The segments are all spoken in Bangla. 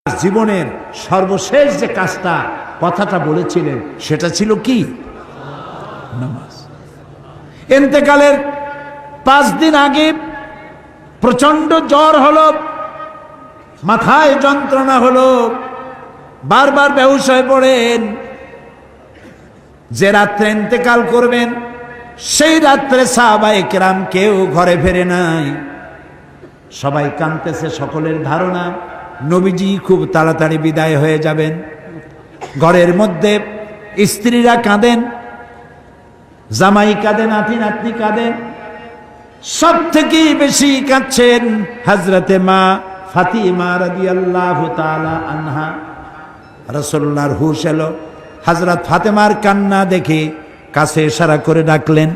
জীবনের সর্বশেষ যে কাজটা কথাটা বলেছিলেন সেটা ছিল কি? নামাজ। ইন্তেকালের 5 দিন আগে প্রচন্ড জ্বর হলো, মাথায় যন্ত্রণা হলো, বারবার বেহুশ হয়ে পড়েন। যে রাত্রে ইন্তেকাল করবেন সেই রাত্রে সাহাবায়ে কেরাম কেউ ঘরে ফেরে নাই, সবাই কাঁদতেছে। সকলের ধারণা নবীজি খুব তাড়াতাড়ি বিদায় হয়ে যাবেন। ঘরের মধ্যে স্ত্রীরা কাঁদেন, জামাই কাঁদেন, নাতি নাতনি কাঁদেন। সব থেকে বেশি কাঁদছেন হযরতে মা ফাতিমা রাদিয়াল্লাহু তাআলা আনহা। রাসূলুল্লাহর হুশ এলো, হযরত ফাতেমার কান্না দেখে কাছে ইশারা করে ডাকলেন,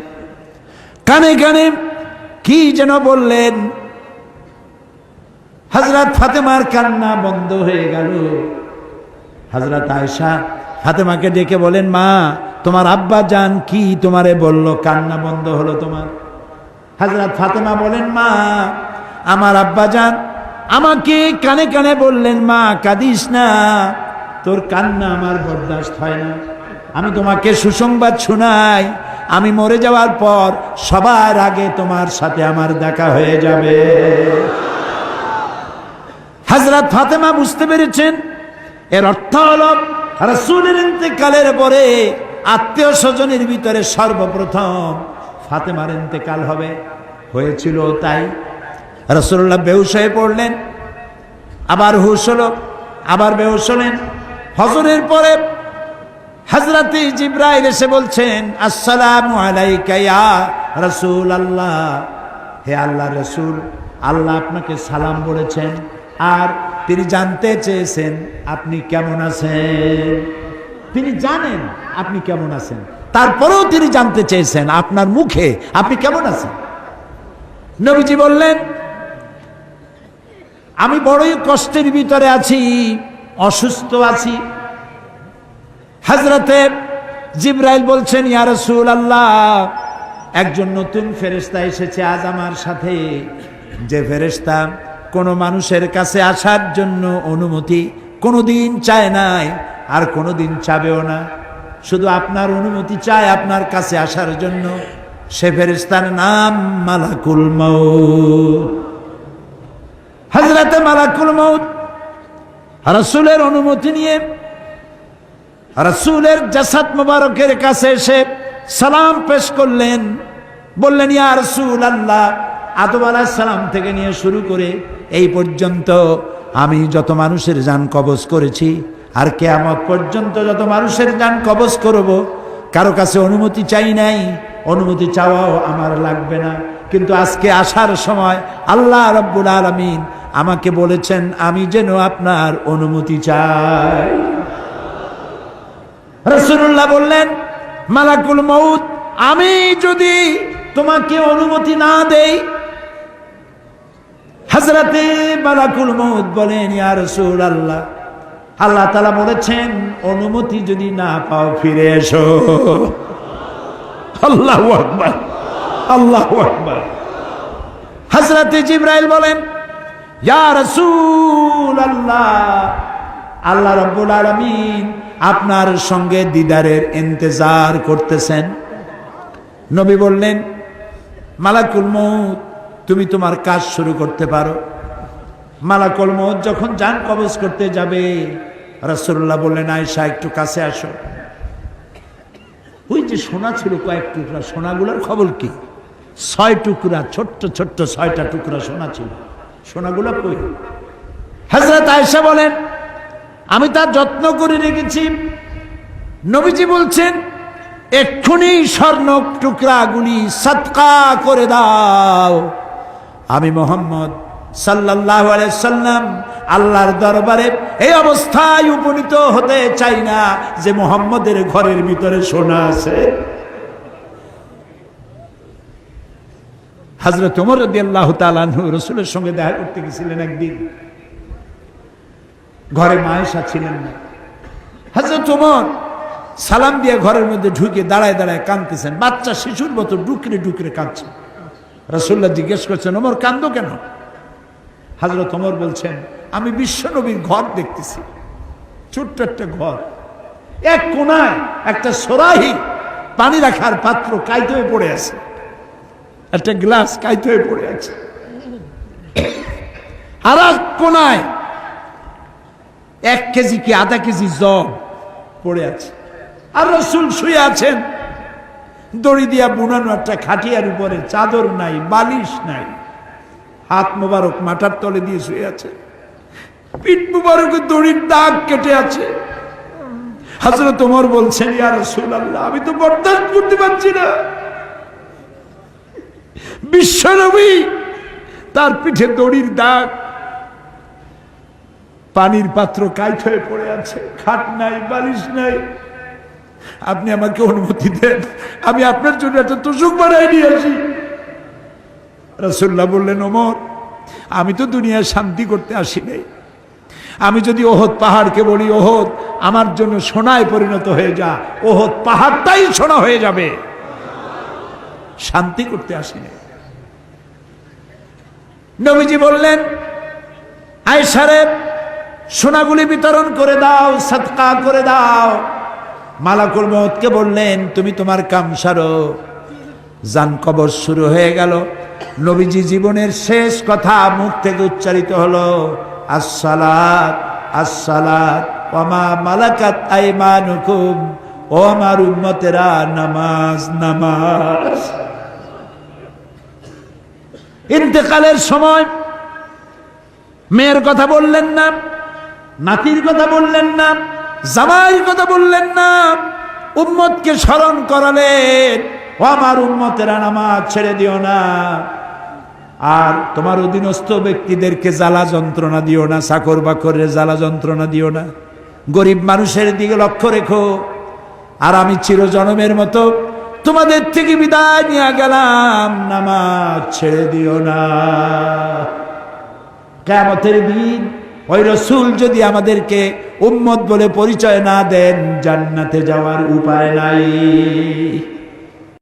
কানে কানে কি যেন বললেন। হযরত ফাতেমার কান্না বন্ধ হয়ে গেল। হযরত আয়েশা ফাতেমাকে ডেকে বলেন, মা তোমার আব্বা জান কি তোমারে বলল, কান্না বন্ধ হলো তোমার? হযরত ফাতেমা বলেন, মা আমার আব্বা জান আমাকে কানে কানে বললেন, মা কাঁদিস না, তোর কান্না আমার বরদাস্ত হয় না। আমি তোমাকে সুসংবাদ শোনাই, আমি মরে যাওয়ার পর সবার আগে তোমার সাথে আমার দেখা হয়ে যাবে। হযরত ফাতেমা বুঝতে পেরেছেন এর অর্থ হলো রাসূলের ইন্তেকালের পরে আত্মীয় স্বজনের ভিতরে সর্বপ্রথম ফাতেমার ইন্তেকাল হবে। হয়েছিল তাই। রাসূলুল্লাহ বেহুশ হয়ে পড়লেন, আবার হুশ হলো, আবার বেহুশ হলেন। ফজরের পরে হযরতে জিবরাইল এসে বলছেন, আসসালামু আলাইকা ইয়া রাসূলুল্লাহ, হে আল্লাহর রাসূল, আল্লাহ আপনাকে সালাম বলেছেন আর তিনি জানতে চেয়েছেন আপনি কেমন আছেন। তিনি জানেন আপনি কেমন আছেন, তারপরেও তিনি জানতে চেয়েছেন আপনার মুখে আপনি কেমন আছেন। নবীজি বললেন, আমি বড়ই কষ্টের ভিতরে আছি, অসুস্থ আছি। হযরতে জিবরাইল বলছেন, ইয়া রাসূলুল্লাহ, একজন নতুন ফেরেশতা এসেছে আজ আমার সাথে, যে ফেরেশতা কোনো মানুষের কাছে আসার জন্য অনুমতি কোনোদিন চায় নাই আর কোনোদিন চাবেও না, শুধু আপনার অনুমতি চায় আপনার কাছে আসার জন্য। সে ফেরেশতার নাম মালাকুল মউত। হযরতে মালাকুল মউত রাসূলের অনুমতি নিয়ে রাসূলের জাসাদ মোবারকের কাছে এসে সালাম পেশ করলেন। বললেন, ইয়া রাসূলুল্লাহ, আদম আলাইহিস সালাম থেকে নিয়ে শুরু করে এই পর্যন্ত আমি যত মানুষের জান কবজ করেছি আর কিয়ামত পর্যন্ত যত মানুষের জান কবজ করব, কারো কাছে অনুমতি চাই নাই, অনুমতি চাওয়াও আমার লাগবে না। কিন্তু আজকে আসার সময় আল্লাহ রাব্বুল আলামিন আমাকে বলেছেন আমি যেন আপনার অনুমতি চাই। রাসূলুল্লাহ বললেন, মালাকুল মউত, আমি যদি তোমাকে অনুমতি না দেই? হযরতে মালাকুল মউত বলেন, ইয়া রাসূলুল্লাহ, আল্লাহ তাআলা বলেছেন অনুমতি যদি না পাও ফিরে এসো। আল্লাহু আকবার, আল্লাহু আকবার। হযরতে জিবরাইল বলেন, ইয়া রাসূলুল্লাহ, আল্লাহ রাব্বুল আলামিন আপনার সঙ্গে দিদারের ইন্তজার করতেছেন। নবী বললেন, মালাকুল মউত, তুমি তোমার কাজ শুরু করতে পারো। মালাকুল মউত যখন জান কবজ করতে যাবে, রাসূলুল্লাহ বললেন, আয়েশা একটু কাছে আসো। ওই যে সোনা ছিল কয়েক টুকরা, সোনাগুলোর খবর কি? 6 টুকরা, ছোট্ট ছোট্ট 6টা টুকরা সোনা ছিল, সোনাগুলো কই? হযরত আয়েশা বলেন, আমি তার যত্ন করে রেখেছি। নবীজি বলছেন, এক্ষুনি স্বর্ণ টুকরাগুলি সদকা করে দাও। আমি মুহাম্মদ সাল্লাল্লাহু আলাইহি সাল্লাম আল্লাহর দরবারে এই অবস্থায় উপনীত হতে চাই না যে মুহাম্মদের ঘরের ভিতরে সোনা আছে। হযরত ওমর রাদিয়াল্লাহু তাআলা আনহু রাসূলের সঙ্গে দেখা করতে গেছিলেন একদিন। ঘরে মা আয়েশা ছিলেন না। হযরত ওমর সালাম দিয়ে ঘরের মধ্যে ঢুকে দাঁড়ায় দাঁড়ায় কাঁদতেছেন, বাচ্চা শিশুর মতো ডুকরে ডুকরে কাঁদছে। রাসূলুল্লাহ জিজ্ঞেস করছেন, ওমর কান্দো কেন? হযরত ওমর বলছেন, আমি বিশ্বনবীর ঘর দেখতেছি, ছোট্ট একটা ঘর, এক কোনায় একটা সরাহি পানি রাখার পাত্র কাইতে হয়ে পড়ে আছে, একটা গ্লাস কাইতে হয়ে পড়ে আছে, আর এক কোনায় 1 কেজি কি আধা কেজি জব পড়ে আছে, আর রাসূল শুয়ে আছেন দড়ি দিয়া বুনানো একটা খাটিয়ার উপরে, চাদর নাই, বালিশ নাই, হাত মোবারক মাথার তলে দিয়ে শুয়ে আছে, পিঠ মোবারকে দড়ির দাগ কেটে আছে। হযরত ওমর বলছেন, ইয়া রাসূলুল্লাহ, আমি তো বরদাস্ত করতে পারছি না, বিশ্বনবী তার পিঠে দড়ির দাগ, পানির পাত্র কাইট হয়ে পড়ে আছে, খাট নাই, বালিশ নাই, আপনি আমাকে অনুমতি দেন, আমি আপনার জন্য একটা তোষক বানাই নিয়ে আসি। রাসূলুল্লাহ বললেন, ওমর, আমি তো দুনিয়ায় শান্তি করতে আসি নাই, আমি যদি ওহদ পাহাড়কে বলি, ওহদ আমার জন্য সোনায় পরিণত হয়ে যা, ওহদ পাহাড়টাই সোনা হয়ে যাবে, শান্তি করতে আসি নাই। নবীজি বললেন, আয়েশারে সোনাগুলি বিতরণ করে দাও, সাদকা করে দাও। মালাকুল মউতকে বললেন, তুমি তোমার কাম সারো। জান কবর শুরু হয়ে গেল। নবীজি জীবনের শেষ কথা মুখ থেকে উচ্চারিত হলো, আসসালাত আসসালাত ওয়া মা মালাকাত আইমানুকুম, ও আমার উম্মতেরা, নামাজ নামাজ। ইন্তেকালের সময় মেয়ের কথা বললেন না, নাতির কথা বললেন না, জামাইয়ের কথা বললেন না, উম্মতকে স্মরণ করালেন, ও আমার উম্মতেরা, নামাজ ছেড়ে দিও না, আর তোমার অধীনস্থ ব্যক্তিদেরকে জ্বালা যন্ত্রণা দিও না, চাকর বাকরের জ্বালা যন্ত্রণা দিও না, গরিব মানুষের দিকে লক্ষ্য রেখো। আর আমি চিরজনমের মতো তোমাদের থেকে বিদায় নিয়ে গেলাম, নামাজ ছেড়ে দিও না। কিয়ামতের দিন ওই রাসূল যদি আমাদেরকে উম্মত বলে পরিচয় না দেন, জান্নাতে যাওয়ার উপায় নাই।